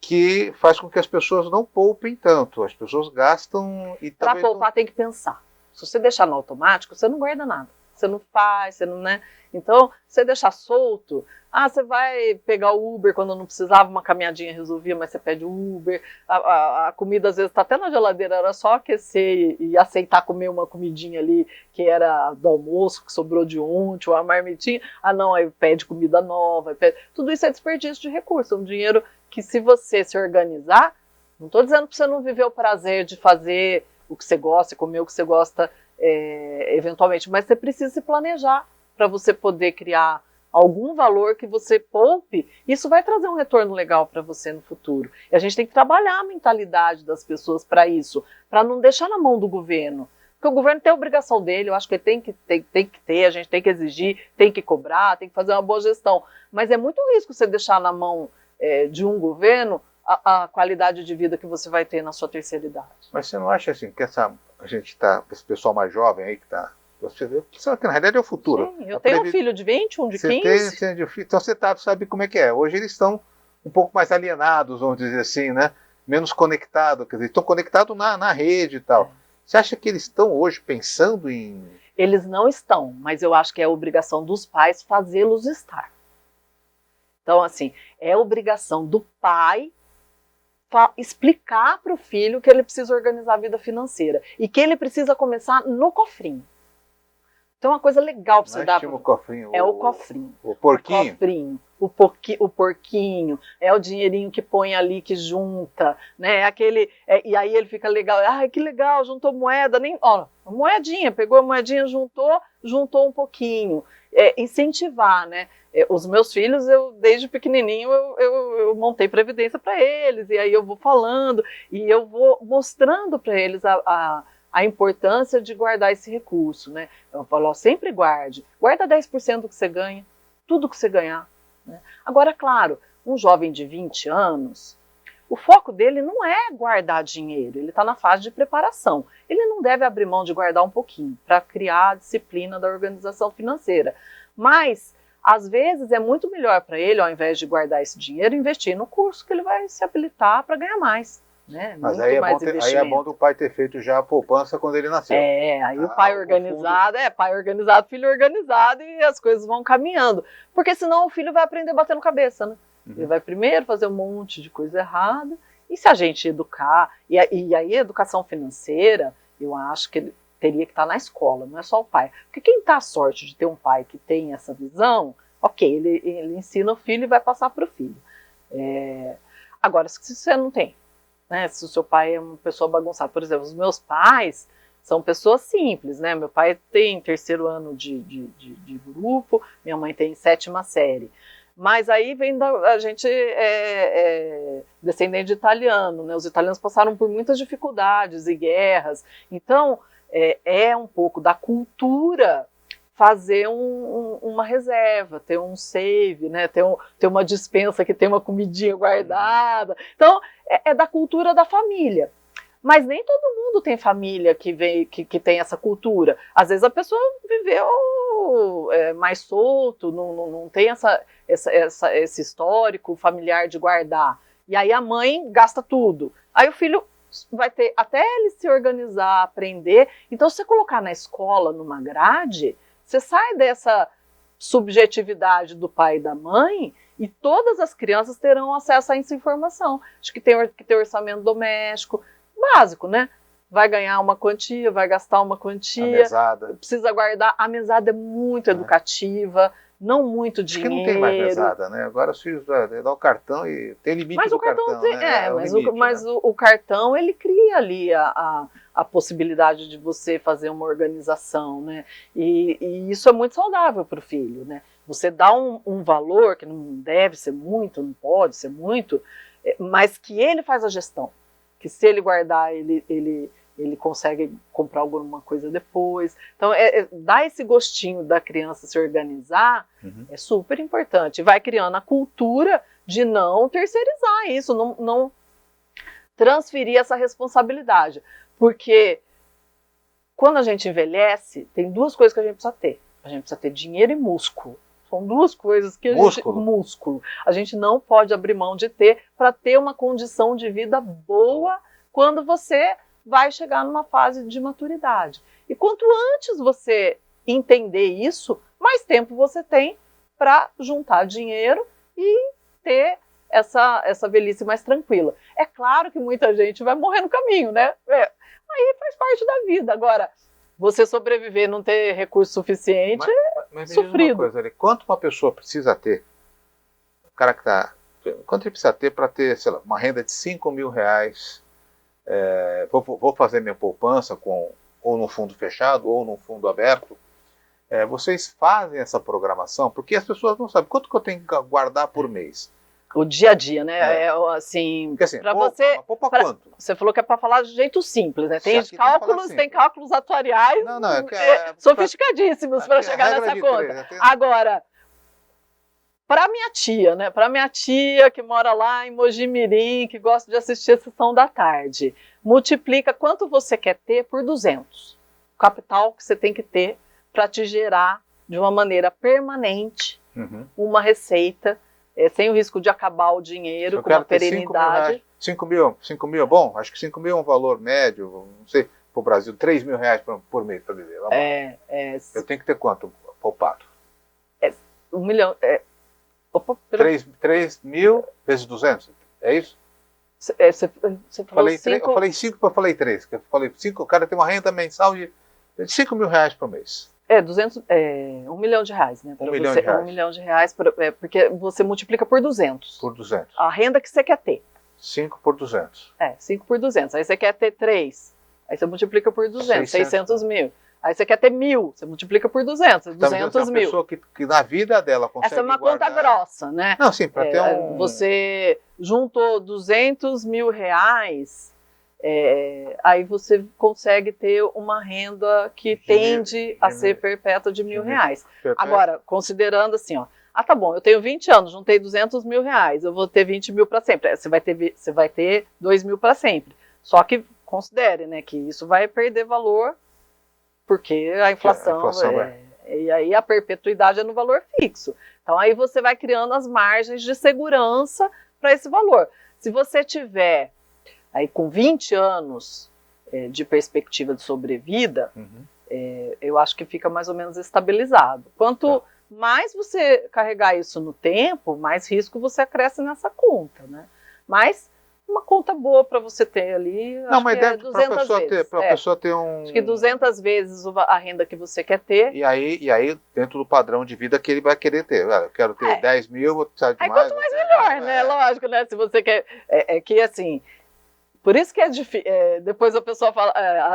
S1: Que faz com que as pessoas não poupem tanto. As pessoas gastam e
S2: para poupar tem que pensar. Se você deixar no automático, você não guarda nada. Você não faz, você não, né? Então, se você deixar solto, você vai pegar o Uber quando não precisava, uma caminhadinha resolvia, mas você pede o Uber. A comida às vezes está até na geladeira, era só aquecer e aceitar comer uma comidinha ali que era do almoço, que sobrou de ontem, ou a marmitinha. Não, aí pede comida nova. Tudo isso é desperdício de recurso, é um dinheiro que se você se organizar, não estou dizendo para você não viver o prazer de fazer o que você gosta, comer o que você gosta eventualmente, mas você precisa se planejar para você poder criar algum valor que você poupe. Isso vai trazer um retorno legal para você no futuro. E a gente tem que trabalhar a mentalidade das pessoas para isso, para não deixar na mão do governo. Porque o governo tem a obrigação dele, eu acho que ele tem que ter, a gente tem que exigir, tem que cobrar, tem que fazer uma boa gestão. Mas é muito risco você deixar na mão de um governo a qualidade de vida que você vai ter na sua terceira idade.
S1: Mas você não acha assim que esse pessoal mais jovem aí que está... que na realidade é o futuro.
S2: Sim, eu tenho um filho de 20, um de 15.
S1: Então você sabe como é que é. Hoje eles estão um pouco mais alienados, vamos dizer assim, né? Menos conectados, quer dizer, estão conectados na rede e tal. Você acha que eles estão hoje pensando em...
S2: Eles não estão, mas eu acho que é obrigação dos pais fazê-los estar. Então, assim, é obrigação do pai explicar para o filho que ele precisa organizar a vida financeira e que ele precisa começar no cofrinho. Então, uma coisa legal para você dar...
S1: o cofrinho.
S2: É o cofrinho.
S1: O porquinho.
S2: O cofrinho. O porquinho. É o dinheirinho que põe ali, que junta. Né? E aí ele fica legal. Ai, que legal, juntou moeda. Moedinha. Pegou a moedinha, juntou um pouquinho. Incentivar, né? Os meus filhos, desde pequenininho, eu montei previdência para eles. E aí eu vou falando. E eu vou mostrando para eles a importância de guardar esse recurso, né? Eu falo, sempre guarda 10% do que você ganha, tudo que você ganhar. Né? Agora, claro, um jovem de 20 anos, o foco dele não é guardar dinheiro, ele está na fase de preparação. Ele não deve abrir mão de guardar um pouquinho para criar a disciplina da organização financeira. Mas, às vezes, é muito melhor para ele, ao invés de guardar esse dinheiro, investir no curso que ele vai se habilitar para ganhar mais. Né?
S1: Mas aí é bom do pai ter feito já a poupança quando ele nasceu.
S2: Aí o pai organizado, pai organizado, filho organizado, e as coisas vão caminhando. Porque senão o filho vai aprender batendo cabeça, né? Uhum. Ele vai primeiro fazer um monte de coisa errada, e se a gente educar, e aí a educação financeira, eu acho que ele teria que estar na escola, não é só o pai. Porque quem tá a sorte de ter um pai que tem essa visão, ok, ele ensina o filho e vai passar para o filho. Agora, se você não tem, né, se o seu pai é uma pessoa bagunçada. Por exemplo, os meus pais são pessoas simples, né? Meu pai tem 3º ano de grupo, minha mãe tem 7ª série. Mas aí a gente descendente de italiano, né? Os italianos passaram por muitas dificuldades e guerras, então é um pouco da cultura fazer uma reserva, ter um save, né? ter uma despensa que tem uma comidinha guardada. Então, é da cultura da família. Mas nem todo mundo tem família que tem essa cultura. Às vezes a pessoa viveu mais solto, não tem esse histórico familiar de guardar. E aí a mãe gasta tudo. Aí o filho vai ter, até ele se organizar, aprender. Então, se você colocar na escola, numa grade, você sai dessa subjetividade do pai e da mãe e todas as crianças terão acesso a essa informação. Acho que tem que ter orçamento doméstico, básico, né? Vai ganhar uma quantia, vai gastar uma quantia. A
S1: mesada.
S2: Precisa guardar. A mesada é muito educativa, não muito dinheiro.
S1: Acho que não tem mais mesada, né? Agora os filhos dão o cartão e tem limite
S2: mas
S1: do
S2: o cartão.
S1: Tem,
S2: né? Mas o cartão, ele cria ali a possibilidade de você fazer uma organização, né? E isso é muito saudável para o filho, né? Você dá um valor, que não deve ser muito, não pode ser muito, mas que ele faz a gestão. Que se ele guardar, ele consegue comprar alguma coisa depois. Então, dar esse gostinho da criança se organizar é super importante. Vai criando a cultura de não terceirizar isso, não transferir essa responsabilidade. Porque quando a gente envelhece, tem duas coisas que a gente precisa ter. A gente precisa ter dinheiro e músculo. São duas coisas que músculo. A gente não pode abrir mão de ter para ter uma condição de vida boa quando você vai chegar numa fase de maturidade. E quanto antes você entender isso, mais tempo você tem para juntar dinheiro e ter essa velhice mais tranquila. É claro que muita gente vai morrer no caminho, né? Aí faz parte da vida. Agora, você sobreviver e não ter recurso suficiente
S1: mas
S2: sofrido.
S1: Uma coisa, quanto uma pessoa precisa ter? O cara que tá, quanto ele precisa ter para ter, sei lá, uma renda de 5 mil reais? Vou fazer minha poupança ou no fundo fechado ou no fundo aberto. Vocês fazem essa programação? Porque as pessoas não sabem quanto que eu tenho que guardar por mês.
S2: O dia a dia, né? Assim, para você.
S1: Quanto?
S2: Você falou que é para falar de jeito simples, né? Tem cálculos atuariais sofisticadíssimos para chegar nessa conta. Agora, para minha tia, né? Para minha tia que mora lá em Mojimirim, que gosta de assistir a sessão da tarde, multiplica quanto você quer ter por 200. O capital que você tem que ter para te gerar de uma maneira permanente uma receita. Sem o risco de acabar o dinheiro, com uma perenidade.
S1: 5 mil é bom? Acho que 5 mil é um valor médio, não sei, para o Brasil, 3 mil reais por mês para viver. Eu tenho que ter quanto poupado?
S2: 1 milhão.
S1: 3 mil vezes 200, é isso?
S2: Você falou
S1: eu falei 5, eu falei 3. Eu falei 5, o cara tem uma renda mensal de 5 mil reais por mês.
S2: 1 milhão de reais, né?
S1: 1 milhão de reais.
S2: 1 milhão de reais, porque você multiplica por 200.
S1: Por 200.
S2: A renda que você quer ter.
S1: 5 por 200.
S2: 5 por 200. Aí você quer ter 3. Aí você multiplica por 200, 600 mil. Aí você quer ter 1.000, você multiplica por 200, 200 mil.
S1: Uma pessoa que na vida dela consegue
S2: Essa é uma conta grossa, né?
S1: Não, sim, para ter
S2: Você juntou 200 mil reais... aí você consegue ter uma renda que tende a ser perpétua de R$1.000. Agora, considerando assim, tá bom, eu tenho 20 anos, juntei 200 mil reais, eu vou ter 20 mil para sempre. Você vai ter 2 mil para sempre. Só que considere, né, que isso vai perder valor, porque a inflação e aí a perpetuidade é no valor fixo. Então aí você vai criando as margens de segurança para esse valor. Se você tiver aí com 20 anos de perspectiva de sobrevida, eu acho que fica mais ou menos estabilizado. Quanto mais você carregar isso no tempo, mais risco você acresce nessa conta, né? Mas uma conta boa para você ter ali,
S1: não, mas deve 200 vezes. Para a pessoa ter um...
S2: Acho que 200 vezes a renda que você quer ter.
S1: E aí dentro do padrão de vida que ele vai querer ter. Eu quero ter 10 mil, vou precisar de mais.
S2: Quanto mais melhor, né? Lógico, né? Se você quer... que assim... Por isso que é difícil. Depois a pessoa fala.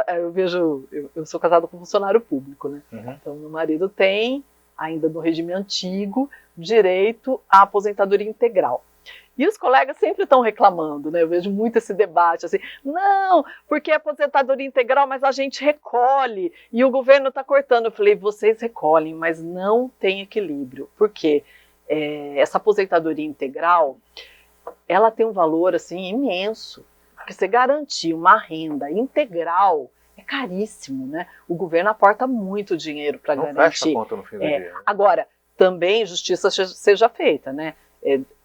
S2: Eu vejo. Eu sou casado com um funcionário público, né? Então, meu marido tem, ainda no regime antigo, direito à aposentadoria integral. E os colegas sempre estão reclamando, né? Eu vejo muito esse debate, assim, não, porque é aposentadoria integral, mas a gente recolhe, e o governo está cortando. Eu falei, vocês recolhem, mas não tem equilíbrio. Por quê? Essa aposentadoria integral, ela tem um valor, assim, imenso. Porque você garantir uma renda integral é caríssimo, né? O governo aporta muito dinheiro para garantir.
S1: Não fecha a conta no fim do dia. Né?
S2: Agora, também justiça seja feita, né?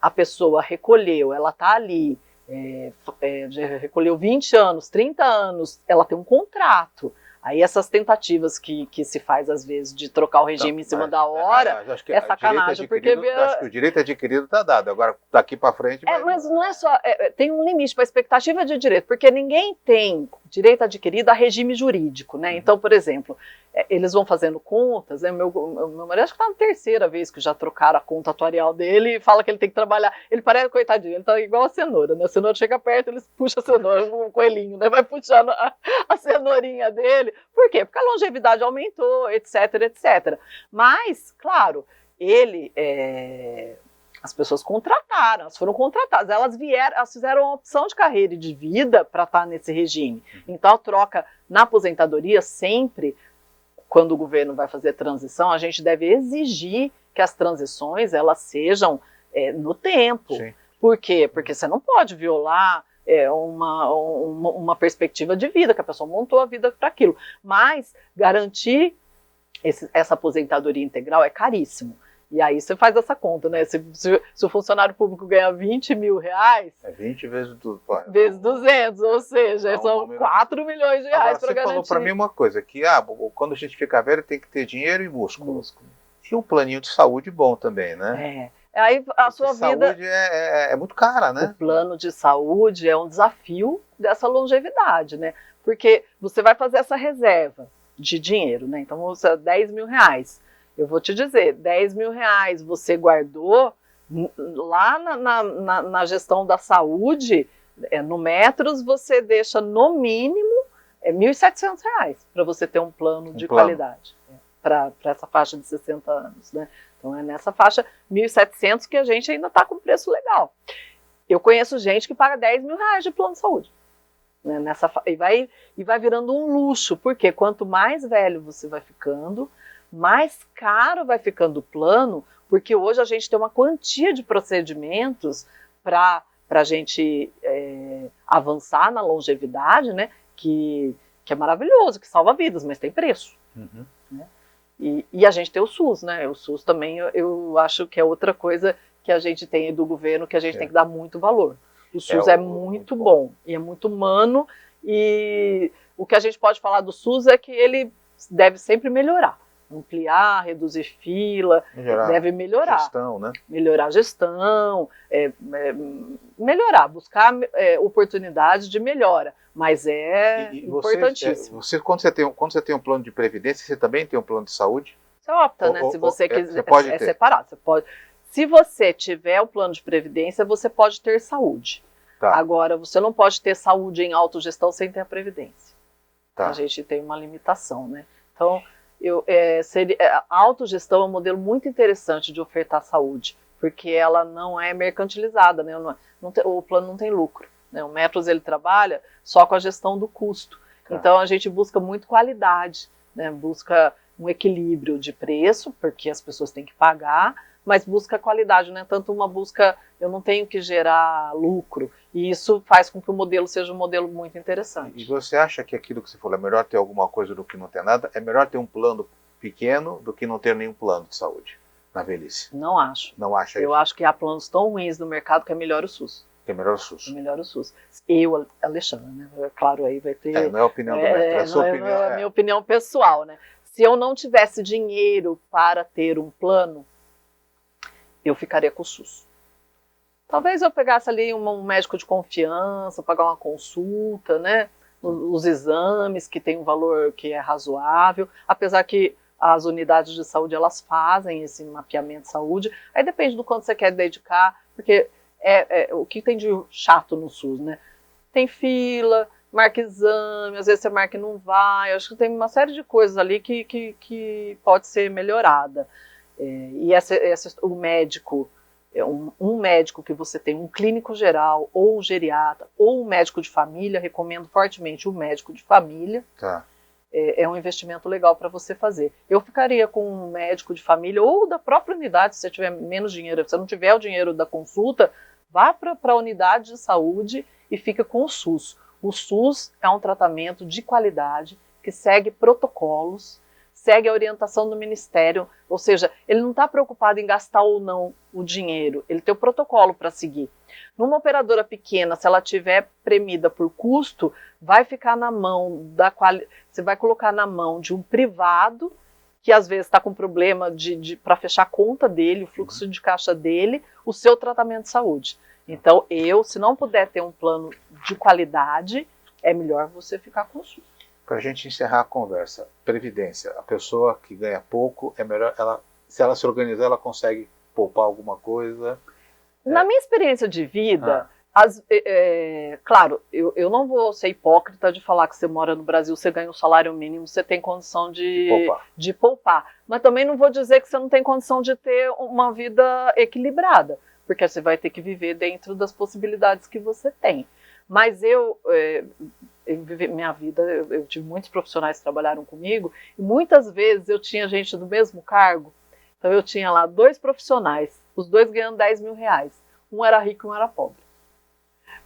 S2: A pessoa recolheu, ela está ali, já recolheu 20 anos, 30 anos, ela tem um contrato. Aí essas tentativas que se faz às vezes de trocar o regime em cima da hora, é sacanagem.
S1: Acho que o direito adquirido está dado, agora daqui para frente...
S2: Mas não é só, tem um limite para a expectativa de direito, porque ninguém tem direito adquirido a regime jurídico, né? Então, por exemplo, eles vão fazendo contas, né? Meu marido acho que está na terceira vez que já trocaram a conta atuarial dele e fala que ele tem que trabalhar. Ele parece, coitadinho, ele está igual a cenoura, né? A cenoura chega perto, eles puxam a cenoura, um coelhinho, né? Vai puxando a cenourinha dele. Por quê? Porque a longevidade aumentou, etc, etc. Mas, claro, as pessoas contrataram, elas foram contratadas, elas fizeram uma opção de carreira e de vida para estar nesse regime. Então, a troca na aposentadoria sempre, quando o governo vai fazer transição, a gente deve exigir que as transições elas sejam no tempo. Sim. Por quê? Porque você não pode violar uma perspectiva de vida, que a pessoa montou a vida para aquilo. Mas garantir essa aposentadoria integral é caríssimo. E aí você faz essa conta, né? Se o funcionário público ganha 20 mil reais...
S1: 20 vezes tudo.
S2: Vezes 200, ou seja, são 4 milhões de reais para garantir. Você falou
S1: para mim uma coisa, que quando a gente fica velho tem que ter dinheiro e músculo. E um planinho de saúde bom também, né?
S2: Aí a sua vida...
S1: saúde é muito cara, né?
S2: O plano de saúde é um desafio dessa longevidade, né? Porque você vai fazer essa reserva de dinheiro, né? Então, vamos usar 10 mil reais. Eu vou te dizer, 10 mil reais você guardou lá na gestão da saúde, no Metros, você deixa no mínimo R$1.700 para você ter um plano de qualidade para essa faixa de 60 anos, né? Então é nessa faixa 1.700 que a gente ainda está com preço legal. Eu conheço gente que paga 10 mil reais de plano de saúde, né? E vai virando um luxo, porque quanto mais velho você vai ficando, mais caro vai ficando o plano, porque hoje a gente tem uma quantia de procedimentos para a gente avançar na longevidade, né? Que é maravilhoso, que salva vidas, mas tem preço.
S1: Uhum.
S2: Né? E a gente tem o SUS, né? O SUS também eu acho que é outra coisa que a gente tem do governo que a gente tem que dar muito valor. O SUS é muito bom e é muito humano, e o que a gente pode falar do SUS é que ele deve sempre melhorar. Ampliar, reduzir fila, deve melhorar.
S1: Gestão, né?
S2: Melhorar a gestão, melhorar, buscar oportunidades de melhora, mas importantíssimo.
S1: Quando você tem um plano de previdência, você também tem um plano de saúde?
S2: Você opta, né? Se você quiser,
S1: você pode ter.
S2: Separado. Você pode. Se você tiver o plano de previdência, você pode ter saúde.
S1: Tá.
S2: Agora, você não pode ter saúde em autogestão sem ter a previdência.
S1: Tá.
S2: A gente tem uma limitação, né? Então, a autogestão é um modelo muito interessante de ofertar saúde, porque ela não é mercantilizada, né? O plano não tem lucro, né? O Metros ele trabalha só com a gestão do custo. Tá. Então a gente busca muito qualidade, né? Busca um equilíbrio de preço, porque as pessoas têm que pagar, mas busca qualidade, né? Tanto uma busca, eu não tenho que gerar lucro, e isso faz com que o modelo seja um modelo muito interessante.
S1: E você acha que aquilo que você falou, é melhor ter alguma coisa do que não ter nada? É melhor ter um plano pequeno do que não ter nenhum plano de saúde na velhice?
S2: Não acho.
S1: Não acha isso?
S2: Eu acho que há planos tão ruins no mercado que é melhor o SUS.
S1: Que é melhor o SUS.
S2: É melhor o SUS. Eu, Alexandre, né? Claro, aí vai ter...
S1: não é a opinião do mestre, é a sua opinião.
S2: É a minha opinião pessoal, né? Se eu não tivesse dinheiro para ter um plano, eu ficaria com o SUS. Talvez eu pegasse ali um médico de confiança, pagar uma consulta, né? Os exames, que tem um valor que é razoável, apesar que as unidades de saúde, elas fazem esse mapeamento de saúde, aí depende do quanto você quer dedicar, porque o que tem de chato no SUS, né? Tem fila, marca exame, às vezes você marca e não vai, eu acho que tem uma série de coisas ali que pode ser melhorada. O médico, um médico que você tem, um clínico geral, ou um geriatra, ou um médico de família, recomendo fortemente o médico de família.
S1: Tá.
S2: É um investimento legal para você fazer. Eu ficaria com um médico de família ou da própria unidade, se você tiver menos dinheiro, se você não tiver o dinheiro da consulta, vá para a unidade de saúde e fica com o SUS. O SUS é um tratamento de qualidade que segue protocolos, segue a orientação do Ministério, ou seja, ele não está preocupado em gastar ou não o dinheiro, ele tem o protocolo para seguir. Numa operadora pequena, se ela tiver premida por custo, vai ficar na mão você vai colocar na mão de um privado, que às vezes está com problema para fechar a conta dele, o fluxo de caixa dele, o seu tratamento de saúde. Então, se não puder ter um plano de qualidade, é melhor você ficar com o SUS.
S1: Para a gente encerrar a conversa, previdência, a pessoa que ganha pouco, é melhor, se ela se organizar, ela consegue poupar alguma coisa?
S2: Na minha experiência de vida, claro, eu não vou ser hipócrita de falar que você mora no Brasil, você ganha um salário mínimo, você tem condição de poupar. Mas também não vou dizer que você não tem condição de ter uma vida equilibrada, porque você vai ter que viver dentro das possibilidades que você tem. Mas minha vida, eu tive muitos profissionais que trabalharam comigo, e muitas vezes eu tinha gente do mesmo cargo, então eu tinha lá 2 profissionais, os 2 ganhando 10 mil reais. Um era rico e um era pobre.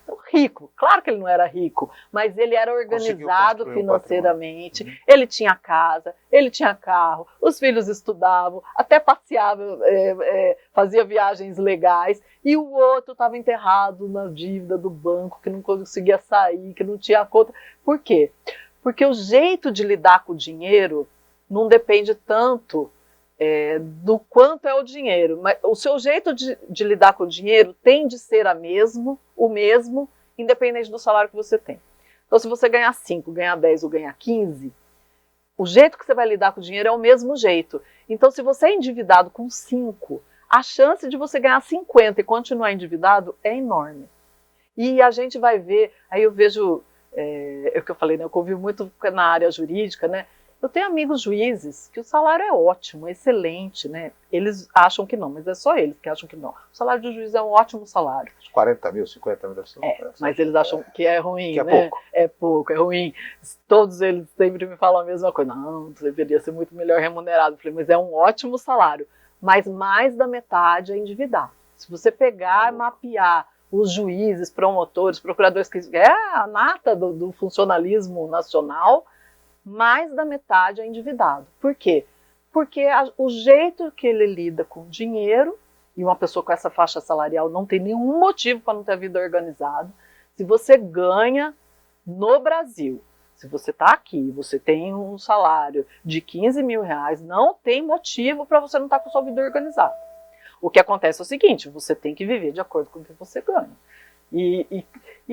S2: Então, rico, claro que ele não era rico, mas ele era organizado financeiramente, ele tinha casa, ele tinha carro, os filhos estudavam, até passeava, fazia viagens legais, e o outro estava enterrado na dívida do banco, que não conseguia sair, que não tinha conta. Por quê? Porque o jeito de lidar com o dinheiro não depende tanto do quanto é o dinheiro, mas o seu jeito de lidar com o dinheiro tem de ser o mesmo, independente do salário que você tem. Então, se você ganhar 5, ganhar 10 ou ganhar 15, o jeito que você vai lidar com o dinheiro é o mesmo jeito. Então, se você é endividado com 5, a chance de você ganhar 50 e continuar endividado é enorme. E a gente vai ver, aí eu vejo, o que eu falei, né, eu convivo muito na área jurídica, né? Eu tenho amigos juízes que o salário é ótimo, excelente, né? Eles acham que não, mas é só eles que acham que não. O salário de juiz é um ótimo salário.
S1: 40 mil, 50 mil.
S2: Mas eles acham que é ruim,
S1: que é
S2: né?
S1: pouco.
S2: É pouco, é ruim. Todos eles sempre me falam a mesma coisa. Não, deveria ser muito melhor remunerado. Eu falei, mas é um ótimo salário. Mas mais da metade é endividar. Se você pegar e mapear os juízes, promotores, procuradores, que é a nata do funcionalismo nacional, mais da metade é endividado. Por quê? Porque o jeito que ele lida com o dinheiro, e uma pessoa com essa faixa salarial não tem nenhum motivo para não ter a vida organizada. Se você ganha no Brasil, se você está aqui, você tem um salário de 15 mil reais, não tem motivo para você não estar com a sua vida organizada. O que acontece é o seguinte, você tem que viver de acordo com o que você ganha. E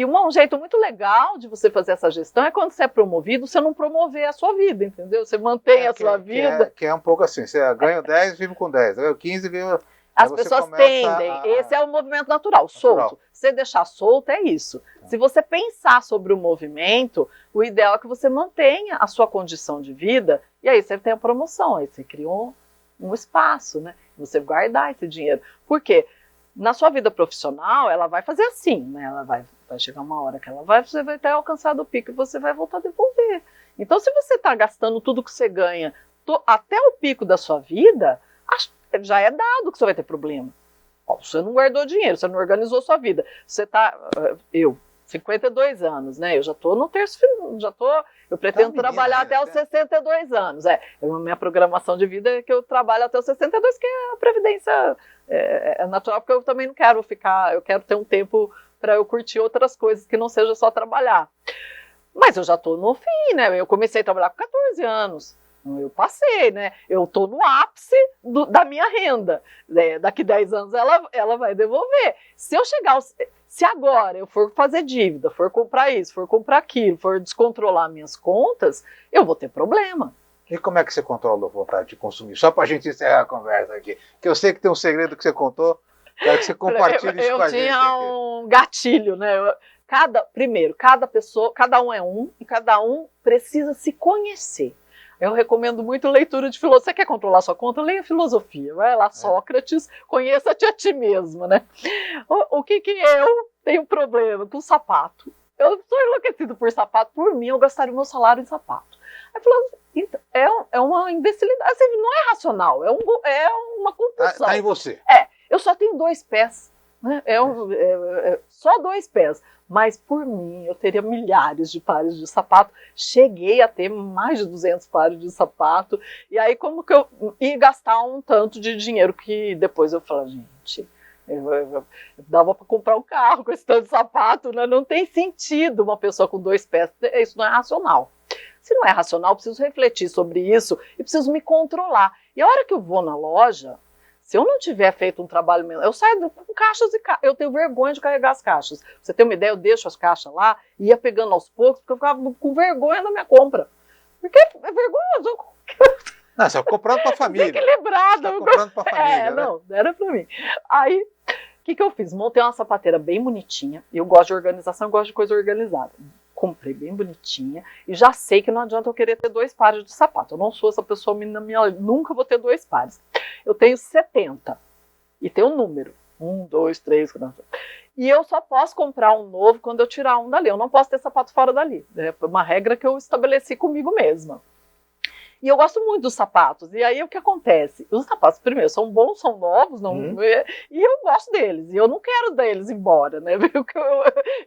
S2: um jeito muito legal de você fazer essa gestão é quando você é promovido, você não promover a sua vida, entendeu? Você mantém a sua vida.
S1: Que é um pouco assim, você ganha 10, vive com 10, ganha 15, ganha...
S2: As pessoas tendem, esse é o movimento natural, solto. Você deixar solto é isso. Se você pensar sobre o movimento, o ideal é que você mantenha a sua condição de vida, e aí você tem a promoção, aí você criou um espaço, né? Você guardar esse dinheiro. Por quê? Na sua vida profissional, ela vai fazer assim, né? Ela vai chegar uma hora que você vai ter alcançado o pico e você vai voltar a devolver. Então, se você está gastando tudo que você ganha até o pico da sua vida, já é dado que você vai ter problema. Você não guardou dinheiro, você não organizou sua vida. Você está... 52 anos, né? Eu já estou no terço, eu pretendo trabalhar até os 62 anos. A minha programação de vida é que eu trabalho até os 62, que é a previdência natural, porque eu também não quero ficar, eu quero ter um tempo para eu curtir outras coisas que não seja só trabalhar. Mas eu já estou no fim, né? Eu comecei a trabalhar com 14 anos. Eu passei, né? Eu estou no ápice da minha renda. Daqui 10 anos ela vai devolver. Se agora eu for fazer dívida, for comprar isso, for comprar aquilo, for descontrolar minhas contas, eu vou ter problema.
S1: E como é que você controla a vontade de consumir? Só para a gente encerrar a conversa aqui. Que eu sei que tem um segredo que você contou, quero que você compartilhe isso com a gente.
S2: Eu tinha um gatilho, né? Cada pessoa, cada um é um, e cada um precisa se conhecer. Eu recomendo muito leitura de filosofia. Você quer controlar sua conta? Leia filosofia. Vai lá, Sócrates, conheça-te a ti mesmo, né? O que eu tenho problema com sapato? Eu sou enlouquecido por sapato. Por mim, eu gastaria o meu salário em sapato. Aí falou, então, é uma imbecilidade. Assim, não é racional, é uma compulsão.
S1: Tá em você.
S2: Eu só tenho 2 pés. Né? Só 2 pés. Mas por mim, eu teria milhares de pares de sapato. Cheguei a ter mais de 200 pares de sapato. E aí, como que eu ia gastar um tanto de dinheiro que depois eu falo, gente, eu dava para comprar um carro com esse tanto de sapato, né? Não tem sentido uma pessoa com 2 pés. Isso não é racional. Se não é racional, eu preciso refletir sobre isso e preciso me controlar. E a hora que eu vou na loja, se eu não tiver feito um trabalho menor, eu saio com caixas e caixas. Eu tenho vergonha de carregar as caixas. Pra você ter uma ideia, eu deixo as caixas lá e ia pegando aos poucos, porque eu ficava com vergonha da minha compra. Porque é vergonhoso.
S1: Não, você está comprando para a família.
S2: Desequilibrada.
S1: Você tá comprando para a família, né?
S2: Não, era para mim. Aí, o que eu fiz? Montei uma sapateira bem bonitinha. Eu gosto de organização, eu gosto de coisa organizada. Comprei bem bonitinha e já sei que não adianta eu querer ter 2 pares de sapato. Eu não sou essa pessoa, nunca vou ter 2 pares. Eu tenho 70 e tem um número, 1, 2, 3, 4. E eu só posso comprar um novo quando eu tirar um dali. Eu não posso ter sapato fora dali. É uma regra que eu estabeleci comigo mesma. E eu gosto muito dos sapatos. E aí o que acontece? Os sapatos, primeiro, são bons, são novos, e eu gosto deles. E eu não quero dar eles embora, né?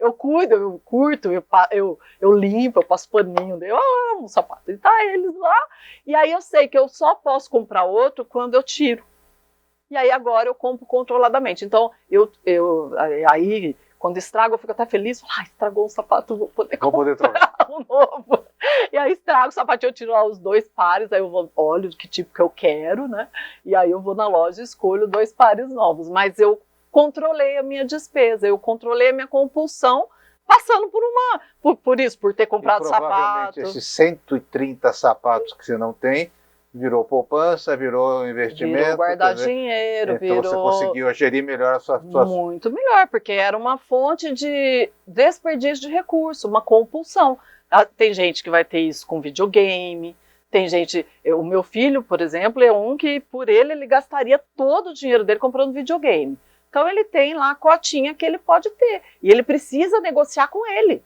S2: Eu cuido, eu curto, eu limpo, eu passo paninho. Eu amo o sapato. E tá eles lá. E aí eu sei que eu só posso comprar outro quando eu tiro. E aí agora eu compro controladamente. Então, aí quando estraga, eu fico até feliz. Estragou um sapato, vou poder comprar um novo. E aí estrago o sapatinho, eu tiro lá os 2 pares, aí eu olho que tipo que eu quero, né? E aí eu vou na loja e escolho 2 pares novos. Mas eu controlei a minha despesa, eu controlei a minha compulsão, passando por isso, por ter comprado
S1: provavelmente
S2: sapato.
S1: Esses 130 sapatos que você não tem, virou poupança, virou investimento.
S2: Virou guardar dinheiro,
S1: então você conseguiu gerir melhor a sua...
S2: Muito melhor, porque era uma fonte de desperdício de recurso, uma compulsão. Tem gente que vai ter isso com videogame, tem gente... O meu filho, por exemplo, é um que, por ele gastaria todo o dinheiro dele comprando videogame. Então ele tem lá a cotinha que ele pode ter, e ele precisa negociar com ele.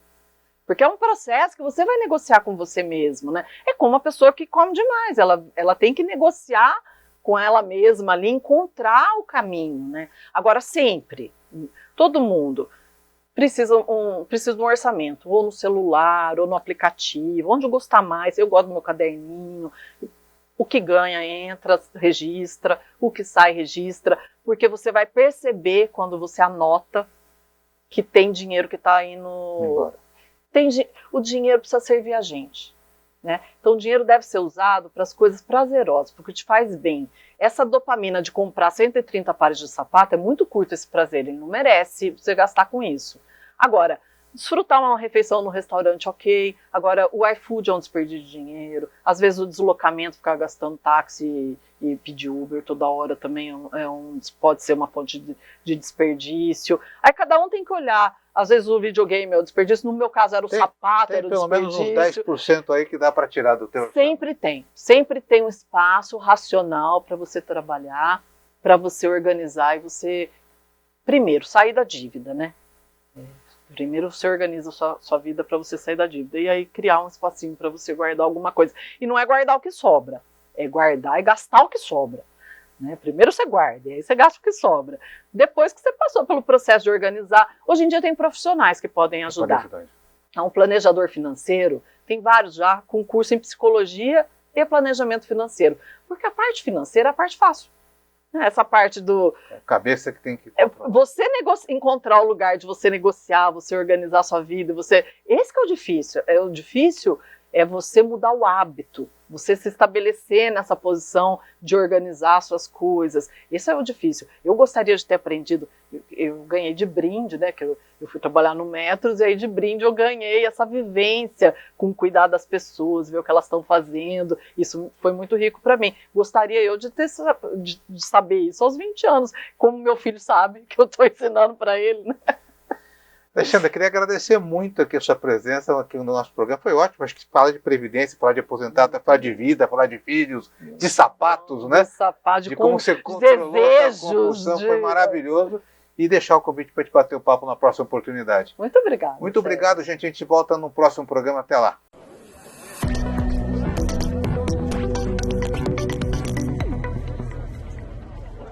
S2: Porque é um processo que você vai negociar com você mesmo, né? É como uma pessoa que come demais, ela tem que negociar com ela mesma ali, encontrar o caminho, né? Agora, sempre, todo mundo precisa de um orçamento, ou no celular, ou no aplicativo, onde eu gostar mais. Eu gosto do meu caderninho, o que ganha entra, registra, o que sai registra, porque você vai perceber quando você anota que tem dinheiro que está indo... Embora. O dinheiro precisa servir a gente, né? Então o dinheiro deve ser usado para as coisas prazerosas, porque te faz bem. Essa dopamina de comprar 130 pares de sapato é muito curto esse prazer, ele não merece você gastar com isso. Agora, desfrutar uma refeição no restaurante, ok. Agora, o iFood é um desperdício de dinheiro. Às vezes o deslocamento, ficar gastando táxi e pedir Uber toda hora também pode ser uma fonte de desperdício. Aí cada um tem que olhar. Às vezes o videogame é o desperdício. No meu caso era o sapato, era o desperdício.
S1: Tem pelo menos uns 10% aí que dá para tirar do teu...
S2: Sempre tem. Sempre tem um espaço racional para você trabalhar, para você organizar e você, primeiro, sair da dívida, né? Primeiro você organiza a sua vida para você sair da dívida e aí criar um espacinho para você guardar alguma coisa. E não é guardar o que sobra, é guardar e gastar o que sobra. Né? Primeiro você guarda, e aí você gasta o que sobra. Depois que você passou pelo processo de organizar, hoje em dia tem profissionais que podem ajudar. Um planejador financeiro, tem vários já com curso em psicologia e planejamento financeiro. Porque a parte financeira é a parte fácil. Essa parte do...
S1: É a cabeça que tem que...
S2: Você encontrar o lugar de você negociar, você organizar a sua vida, esse que é o difícil. O difícil é você mudar o hábito, você se estabelecer nessa posição de organizar suas coisas. Esse é o difícil. Eu gostaria de ter aprendido, eu ganhei de brinde, né, que eu fui trabalhar no Metros, e aí de brinde eu ganhei essa vivência com cuidar das pessoas, ver o que elas estão fazendo. Isso foi muito rico para mim. Gostaria eu de saber isso aos 20 anos, como meu filho sabe, que eu estou ensinando para ele, né?
S1: Alexandre, queria agradecer muito aqui a sua presença aqui no nosso programa. Foi ótimo, acho que falar de previdência, falar de aposentado, falar de vida, falar de filhos, de sapatos, né?
S2: De sapato,
S1: de como você controlou essa compulsão, foi maravilhoso. E deixar o convite para te bater o papo na próxima oportunidade.
S2: Muito obrigada.
S1: Muito obrigado, gente. A gente volta no próximo programa. Até lá.